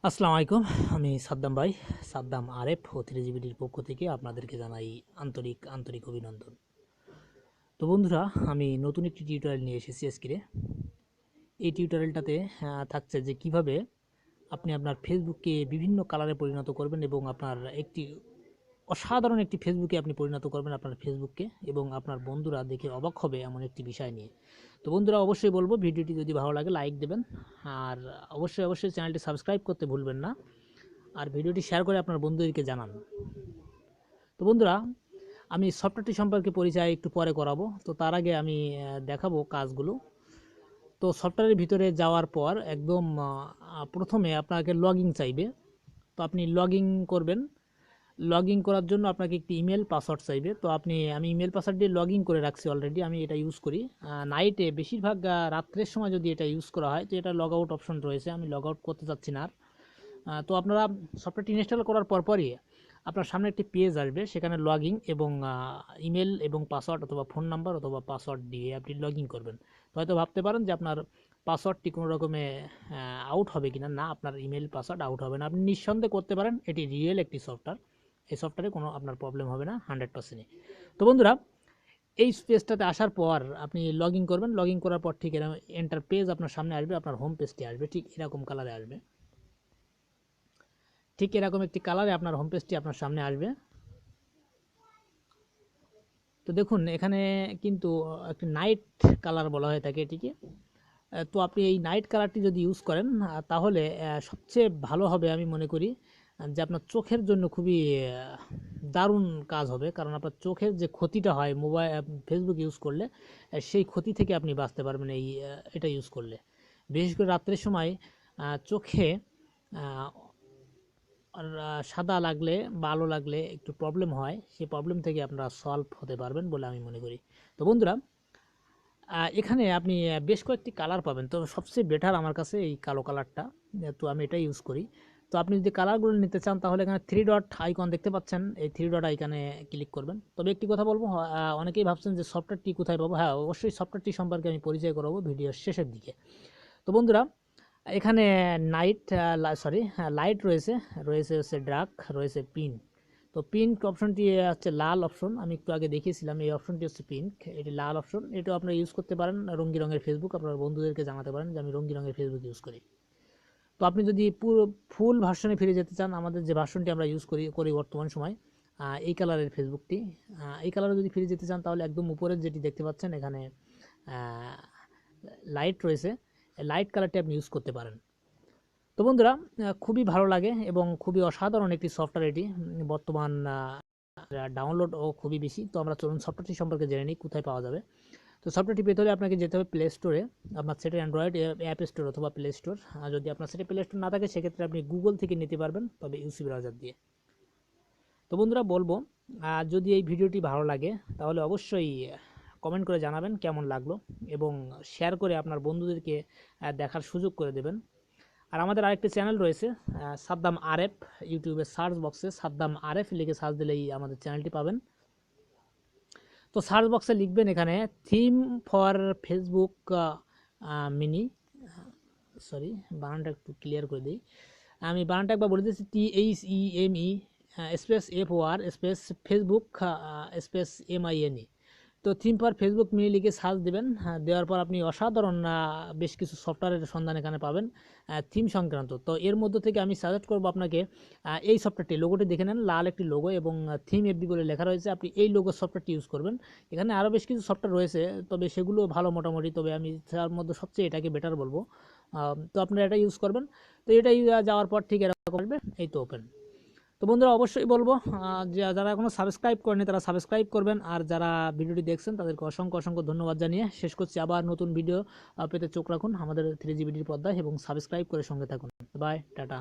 আসসালামু আলাইকুম। আমি সাদ্দাম ভাই, সাদ্দাম আরেফ ও 3GBDর পক্ষ থেকে আপনাদেরকে জানাই আন্তরিক অভিনন্দন। তো বন্ধুরা, আমি নতুন একটি টিউটোরিয়াল নিয়ে এসেছি আজকে। এই টিউটোরিয়ালটাতে থাকছে যে কিভাবে আপনি আপনার ফেসবুককে বিভিন্ন কালারে পরিণত করবেন এবং আপনার অসাধারণ একটি ফেসবুকে আপনি পরিণত করবেন আপনার ফেসবুককে, এবং আপনার বন্ধুরা দেখে অবাক হবে এমন একটি বিষয় নিয়ে। তো বন্ধুরা, অবশ্যই বলবো ভিডিওটি যদি ভালো লাগে লাইক দেবেন, আর অবশ্যই চ্যানেলটি সাবস্ক্রাইব করতে ভুলবেন না, আর ভিডিওটি শেয়ার করে আপনার বন্ধুদেরকে জানান। তো বন্ধুরা, আমি সফটওয়্যারটি সম্পর্কে পরিচয় একটু পরে করাবো। তো তার আগে আমি দেখাবো কাজগুলো। তো সফটওয়্যারের ভিতরে যাওয়ার পর একদম প্রথমে আপনাকে লগইন চাইবে। তো আপনি লগইন করবেন। লগইন করার জন্য আপনাকে একটি ইমেল পাসওয়ার্ড চাইবে। তো আমি ইমেল পাসওয়ার্ড দিয়ে লগইন করে রাখছি অলরেডি, আমি এটা ইউজ করি নাইটে। বেশিরভাগ রাত্রের সময় যদি এটা ইউজ করা হয় তো এটা লগ আউট অপশন রয়েছে, আমি লগ আউট করতে চাচ্ছি না আর। তো আপনারা সফটওয়্যারটি ইনস্টল করার পরই আপনার সামনে একটি পেজ আসবে, সেখানে লগইন এবং ইমেল এবং পাসওয়ার্ড অথবা ফোন নাম্বার অথবা পাসওয়ার্ড দিয়ে আপনি লগইন করবেন। তো হয়তো ভাবতে পারেন যে আপনার পাসওয়ার্ডটি কোনো রকমে আউট হবে কিনা। না, আপনার ইমেল পাসওয়ার্ড আউট হবে না, আপনি নিঃসন্দেহে করতে পারেন। এটি রিয়েল একটি সফটওয়্যার, এই সফটওয়্যারে কোনো আপনার প্রবলেম হবে না 100%। তো বন্ধুরা, এই পেজটাতে আসার পর আপনি লগইন করবেন। লগইন করার পর ঠিক এরকম এন্টার পেজ আপনার সামনে আসবে, আপনার হোম পেজটি আসবে, ঠিক এরকম কালারে আসবে। ঠিক এরকম একটি কালারে আপনার হোম পেজটি আপনার সামনে আসবে। তো দেখুন, এখানে কিন্তু একটি নাইট কালার বলা হয়ে থাকে এটিকে। তো আপনি এই নাইট কালারটি যদি ইউজ করেন তাহলে সবচেয়ে ভালো হবে আমি মনে করি, যে আপনার চোখের জন্য খুবই দারুণ কাজ হবে। কারণ আপনার চোখের যে ক্ষতিটা হয় মোবাইল ফেসবুক ইউজ করলে, সেই ক্ষতি থেকে আপনি বাঁচতে পারবেন এটা ইউজ করলে। বিশেষ করে রাত্রের সময় চোখে আর সাদা লাগলে বা আলো লাগলে একটু প্রবলেম হয়, সেই প্রবলেম থেকে আপনারা সলভ হতে পারবেন বলে আমি মনে করি। তো বন্ধুরা, এখানে আপনি বেশ কয়েকটি কালার পাবেন। তো সবচেয়ে বেটার আমার কাছে এই কালো কালারটা, তো আমি এটা ইউজ করি। তো আপনি যদি কালারগুলো নিতে চান তাহলে এখানে 3 ডট আইকন দেখতে পাচ্ছেন, এই 3 ডট আইকনে ক্লিক করবেন। তবে একটি কথা বলবো, অনেকেই ভাবছেন যে সফটওয়্যারটি কোথায় পাবো। হ্যাঁ, অবশ্যই সফটওয়্যারটি সম্পর্কে আমি পরিচয় করাবো ভিডিওর শেষের দিকে। তো বন্ধুরা, এখানে লাইট রয়েছে, হচ্ছে ডার্ক, রয়েছে পিঙ্ক। তো পিঙ্ক অপশনটি হচ্ছে লাল অপশন, আমি একটু আগে দেখিয়েছিলাম। এই অপশনটি হচ্ছে পিঙ্ক, এটি লাল অপশন। এটাও আপনারা ইউজ করতে পারেন রঙি রঙের ফেসবুক, আপনার বন্ধুদেরকে জানাতে পারেন যে আমি রঙি রঙের ফেসবুক ইউজ করি। তো আপনি যদি পুরো ফুল ভার্সনে ফিরে যেতে চান, আমাদের যে ভার্সনটি আমরা ইউজ করি বর্তমান সময়, এই কালারের ফেসবুকটি, এই কালারে যদি ফিরে যেতে চান তাহলে একদম উপরের যেটি দেখতে পাচ্ছেন এখানে লাইট রয়েছে, লাইট কালারটি আপনি ইউজ করতে পারেন। তো বন্ধুরা, খুবই ভালো লাগে এবং খুবই অসাধারণ একটি সফটওয়্যার এটি। বর্তমান ডাউনলোডও খুবই বেশি। তো আমরা চলুন সফটওয়্যারটি সম্পর্কে জেনে নিই কোথায় পাওয়া যাবে। তো সফটওয়্যারটি পেতে হলে আপনাকে যেতে হবে প্লে স্টোরে, আপনার সেটের অ্যান্ড্রয়েড অ্যাপ স্টোর অথবা প্লে স্টোর। আর যদি আপনার সেটে প্লে স্টোর না থাকে সেক্ষেত্রে আপনি গুগল থেকে নিতে পারবেন, তবে ইউসি ব্রাউজার দিয়ে। তো বন্ধুরা, বলবো যদি এই ভিডিওটি ভালো লাগে তাহলে অবশ্যই কমেন্ট করে জানাবেন কেমন লাগলো, এবং শেয়ার করে আপনার বন্ধুদেরকে দেখার সুযোগ করে দেবেন। আর আমাদের আরেকটি চ্যানেল রয়েছে সাদ্দাম আরেফ, ইউটিউবের সার্চ বক্সে সাদ্দাম আরেফ লিখে সার্চ দিলেই আমাদের চ্যানেলটি পাবেন। তো সার্চ বক্সে লিখবেন এখানে theme for Facebook mini, sorry বানানটা একটু ক্লিয়ার করে দিই। আমি বানানটা একবার বলে দিচ্ছি, THEME space FOR space Facebook space MINE। তো থিম ফর ফেসবুক মিনি লিখে সার্চ দেবেন। দেওয়ার পর আপনি অসাধারণ বেশ কিছু সফটওয়্যারের সন্ধান এখানে পাবেন থিম সংক্রান্ত। তো এর মধ্যে থেকে আমি সাজেস্ট করবো আপনাকে এই সফটওয়্যারটি, লোগোটি দেখে নেন, লাল একটি লোগো এবং থিম FB বলে লেখা রয়েছে, আপনি এই লোগো সফটওয়্যারটি ইউজ করবেন। এখানে আরও বেশ কিছু সফটওয়্যার রয়েছে, তবে সেগুলো ভালো মোটামুটি, তবে আমি তার মধ্যে সবচেয়ে এটাকে বেটার বলবো। তো আপনারা এটা ইউজ করবেন। তো এটা যাওয়ার পর ঠিক এরকম আসবে, এই তো ওপেন। তো বন্ধুরা, অবশ্যই বলবো যে যারা এখনও সাবস্ক্রাইব করেনি তারা সাবস্ক্রাইব করবেন, আর যারা ভিডিওটি দেখছেন তাদেরকে অসংখ্য ধন্যবাদ জানিয়ে শেষ করছি। আবার নতুন ভিডিও পেতে চোখ রাখুন আমাদের 3GBDর পর্দায় এবং সাবস্ক্রাইব করে সঙ্গে থাকুন। Bye, tata.